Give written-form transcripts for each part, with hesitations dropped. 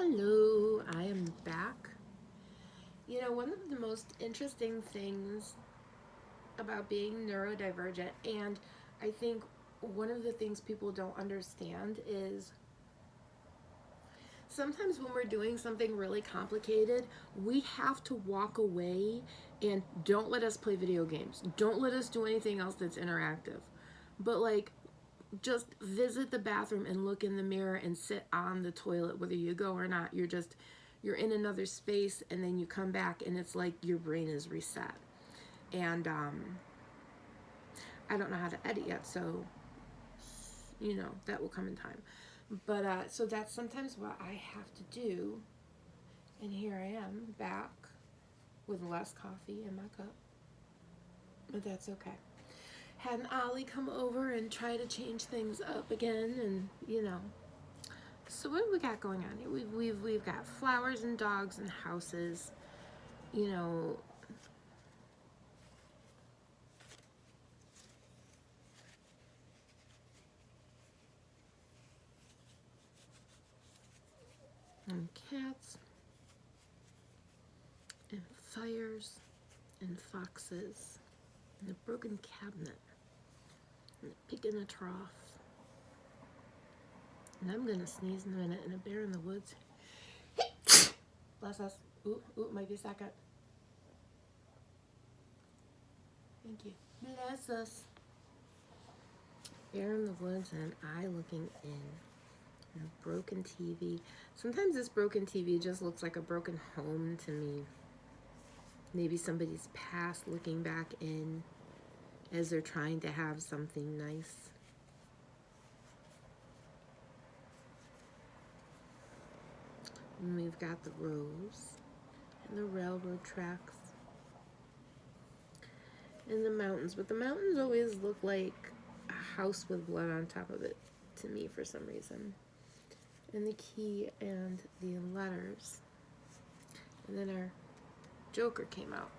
Hello, I am back. You know, one of the most interesting things about being neurodivergent, and I think one of the things people don't understand is sometimes when we're doing something really complicated, we have to walk away and don't let us play video games. Don't let us do anything else that's interactive. But like just visit the bathroom and look in the mirror and sit on the toilet whether you go or not. You're in another space, and then you come back and it's like your brain is reset. And I don't know how to edit yet, so that will come in time. But so that's sometimes what I have to do. And here I am back with less coffee in my cup, but that's okay. Had an Ollie come over and try to change things up again, and So what do we got going on here? We've got flowers and dogs and houses, you know. And cats and fires and foxes and a broken cabinet and a pig in a trough. And I'm gonna sneeze in a minute, and a bear in the woods. Bless us. Ooh, might be a second. Thank you. Bless us. Bear in the woods and I looking in. And a broken TV. Sometimes this broken TV just looks like a broken home to me. Maybe somebody's past looking back in as they're trying to have something nice. And we've got the rose and the railroad tracks and the mountains. But the mountains always look like a house with blood on top of it to me for some reason. And the key and the letters. And then our Joker came out,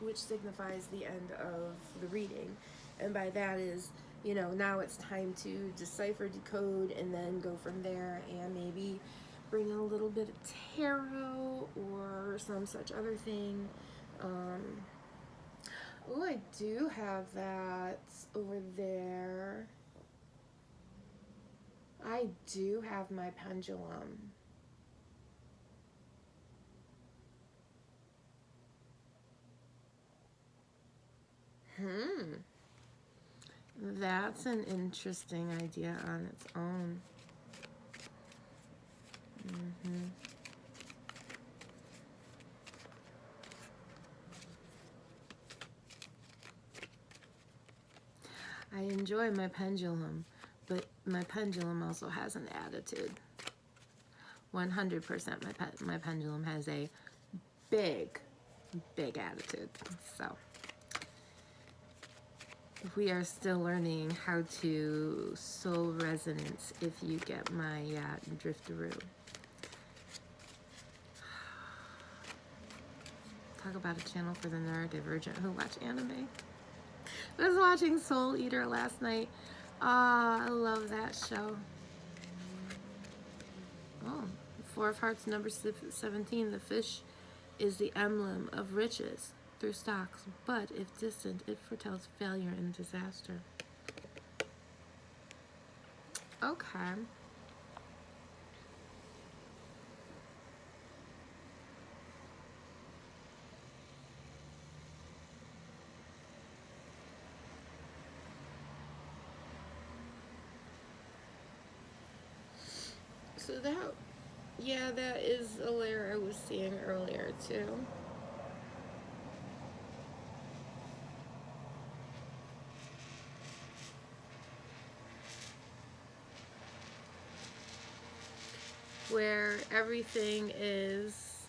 which signifies the end of the reading. And by that is, now it's time to decipher, decode, and then go from there and maybe bring in a little bit of tarot or some such other thing. I do have that over there. I do have my pendulum. That's an interesting idea on its own. I enjoy my pendulum, but my pendulum also has an attitude. 100% my pendulum has a big attitude. So we are still learning how to soul resonance, if you get my driftaroo. Talk about a channel for the neurodivergent who watch anime. I was watching Soul Eater last night. I love that show. Oh, Four of Hearts, number 17. The fish is the emblem of riches through stocks, but if distant, it foretells failure and disaster. Okay. So that is a layer I was seeing earlier too. Where everything is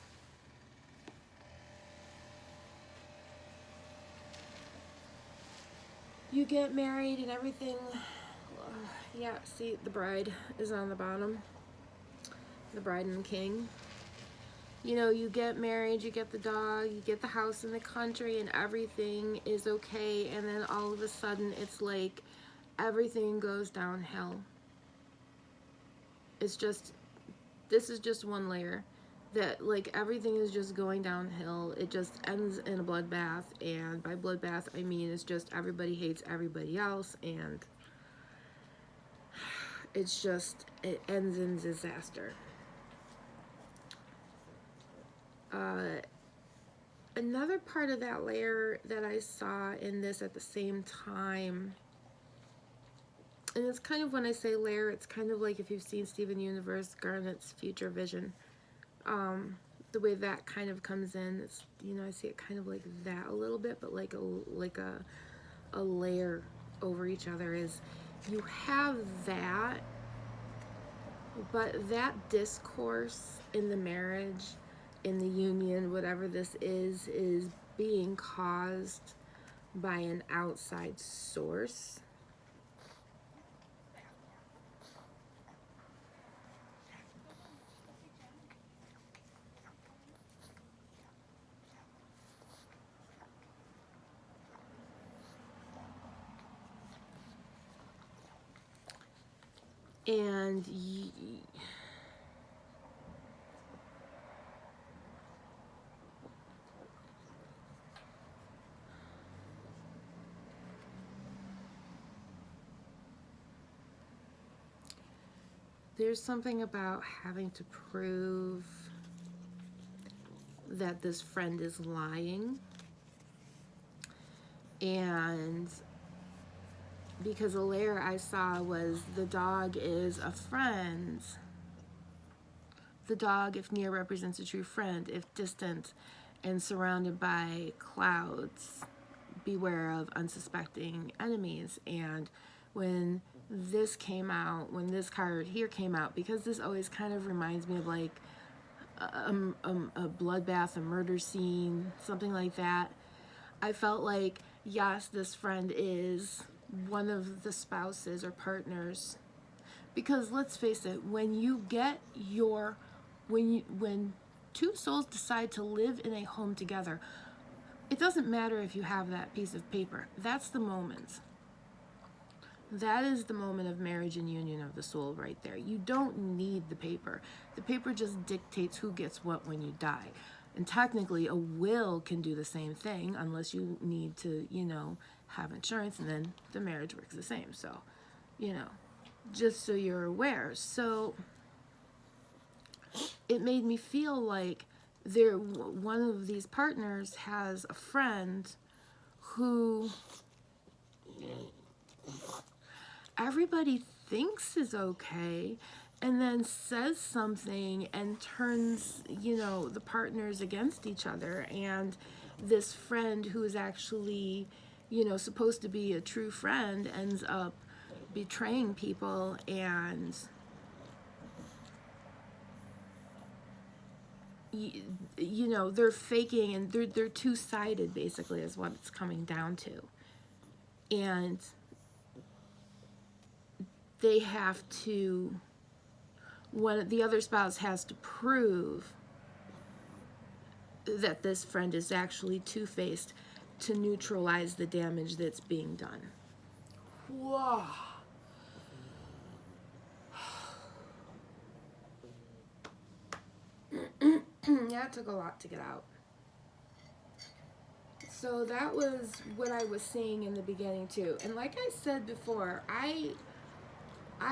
you get married and everything. Yeah, see, the bride is on the bottom. The bride and the king. You get married, you get the dog, you get the house in the country, and everything is okay, and then all of a sudden it's like everything goes downhill. It's just this is just one layer. That, like, everything is just going downhill. It just ends in a bloodbath, and by bloodbath I mean it's just everybody hates everybody else, and it's just, it ends in disaster. Another part of that layer that I saw in this at the same time, and it's kind of, when I say layer, it's kind of like if you've seen Steven Universe, Garnet's Future Vision. The way that kind of comes in, it's, you know, I see it kind of like that a little bit, but like a layer over each other. Is you have that, but that discourse in the marriage, in the union, whatever this is being caused by an outside source. And there's something about having to prove that this friend is lying. And because a layer I saw was the dog is a friend. The dog, if near, represents a true friend. If distant and surrounded by clouds, beware of unsuspecting enemies. And when this came out, when this card here came out, because this always kind of reminds me of like a bloodbath, a murder scene, something like that, I felt like, yes, this friend is one of the spouses or partners. Because let's face it, when you get your, when two souls decide to live in a home together, it doesn't matter if you have that piece of paper. That's the moment. That is the moment of marriage and union of the soul right there. You don't need the paper. The paper just dictates who gets what when you die. And technically, a will can do the same thing, unless you need to, you know, have insurance, and then the marriage works the same. So, you know, just so you're aware. So it made me feel like one of these partners has a friend who everybody thinks is okay, and then says something and turns, you know, the partners against each other. And this friend, who is actually, you know, supposed to be a true friend, ends up betraying people. And you know, they're faking, and they're two-sided, basically, is what it's coming down to. And they have to, the other spouse has to prove that this friend is actually two-faced to neutralize the damage that's being done. Whoa. Yeah, it took a lot to get out. So that was what I was seeing in the beginning too. And like I said before, I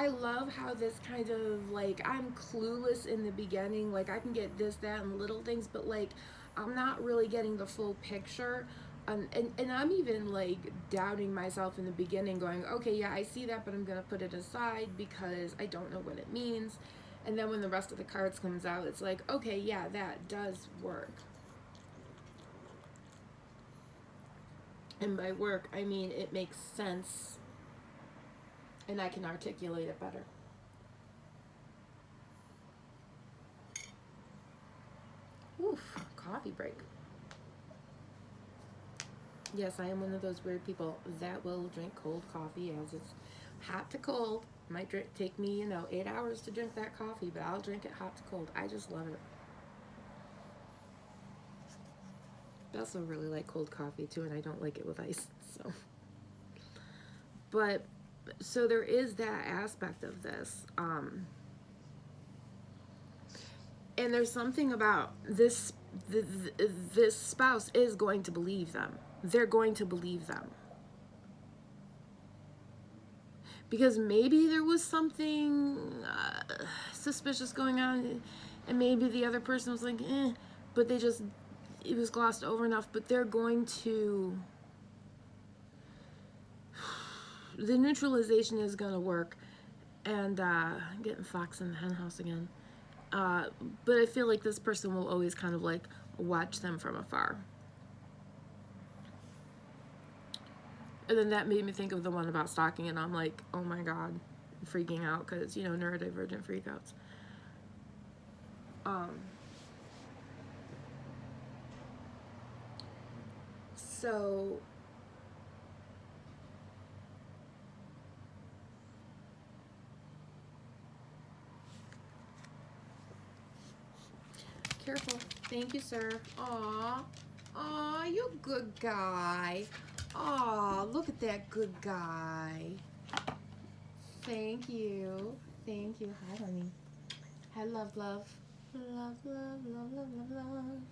love how this kind of, like, I'm clueless in the beginning. Like, I can get this, that, and little things, but, like, I'm not really getting the full picture. And I'm even, like, doubting myself in the beginning, going, okay, yeah, I see that, but I'm going to put it aside because I don't know what it means. And then when the rest of the cards comes out, it's like, okay, yeah, that does work. And by work, I mean it makes sense, and I can articulate it better. Oof, coffee break. Yes, I am one of those weird people that will drink cold coffee as it's hot to cold. Might take me, you know, 8 hours to drink that coffee, but I'll drink it hot to cold. I just love it. I also really like cold coffee too, and I don't like it with ice. So, but so there is that aspect of this. And there's something about this, this spouse is going to believe them. They're going to believe them. Because maybe there was something suspicious going on, and maybe the other person was like, but it was glossed over enough, but they're going to, the neutralization is going to work. And getting fox in the hen house again. But I feel like this person will always kind of like watch them from afar. And then that made me think of the one about stalking, and I'm like, oh my god, I'm freaking out, because, you know, neurodivergent freakouts. So careful. Thank you, sir. Aw. Aw, you good guy. Aw, look at that good guy. Thank you. Thank you. Hi, honey. Hi, love, love. Love, love, love, love, love, love.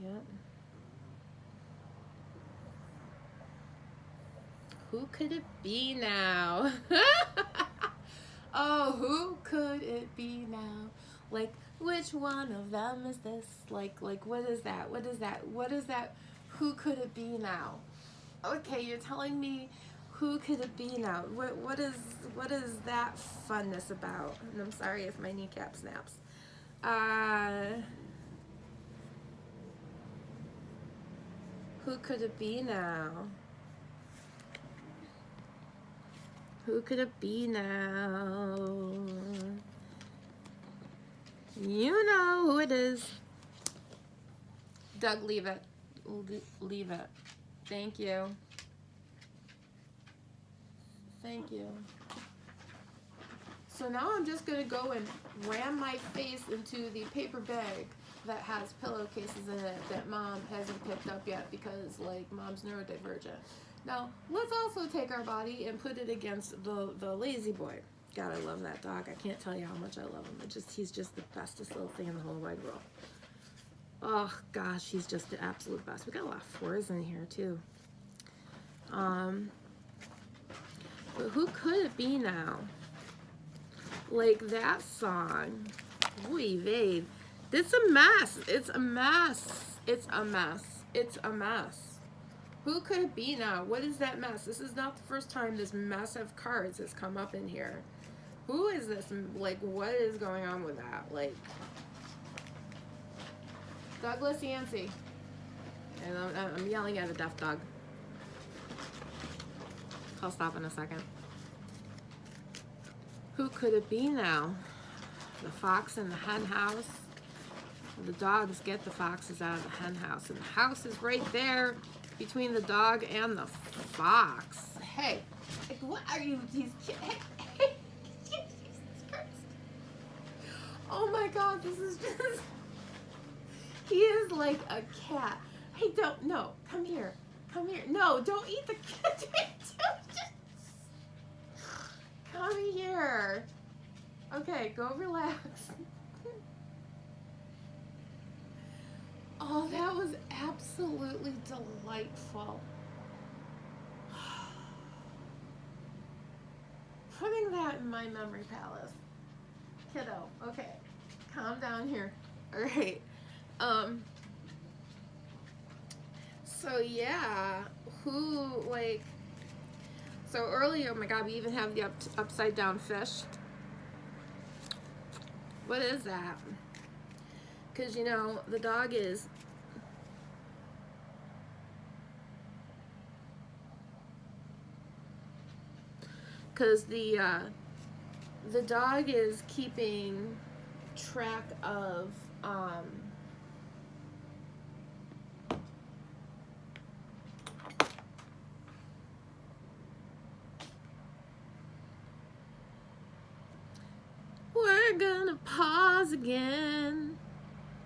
Yep. Who could it be now? Oh, who could it be now? Like, which one of them is this? Like, what is that? What is that? What is that? Who could it be now? Okay, you're telling me who could it be now? What is that funness about? And I'm sorry if my kneecap snaps. Who could it be now? Who could it be now? You know who it is. Doug, leave it. Leave it. Thank you. Thank you. So now I'm just going to go and ram my face into the paper bag that has pillowcases in it that Mom hasn't picked up yet because, like, Mom's neurodivergent. Now, let's also take our body and put it against the lazy boy. God, I love that dog. I can't tell you how much I love him. He's just the bestest little thing in the whole wide world. Oh, gosh, he's just the absolute best. We got a lot of fours in here, too. But who could it be now? Like that song. Oy vey. It's a mess. It's a mess. It's a mess. It's a mess. Who could it be now? What is that mess? This is not the first time this mess of cards has come up in here. Who is this? Like, what is going on with that? Like, Douglas Yancey. And I'm yelling at a deaf dog. I'll stop in a second. Who could it be now? The fox in the hen house. The dogs get the foxes out of the hen house. And the house is right there between the dog and the fox. Hey, like, what are you? Hey, Jesus Christ. Oh my God, this is just... He is like a cat. Hey, no, come here. Come here. No, don't eat the cat. Come here. Okay, go relax. Oh, that was absolutely delightful. Putting that in my memory palace. Kiddo, okay. Calm down here. All right. So yeah, so earlier, oh my God, we even have the upside down fish. What is that? Because, you know, the dog is... Because the dog is keeping track of... We're gonna pause again.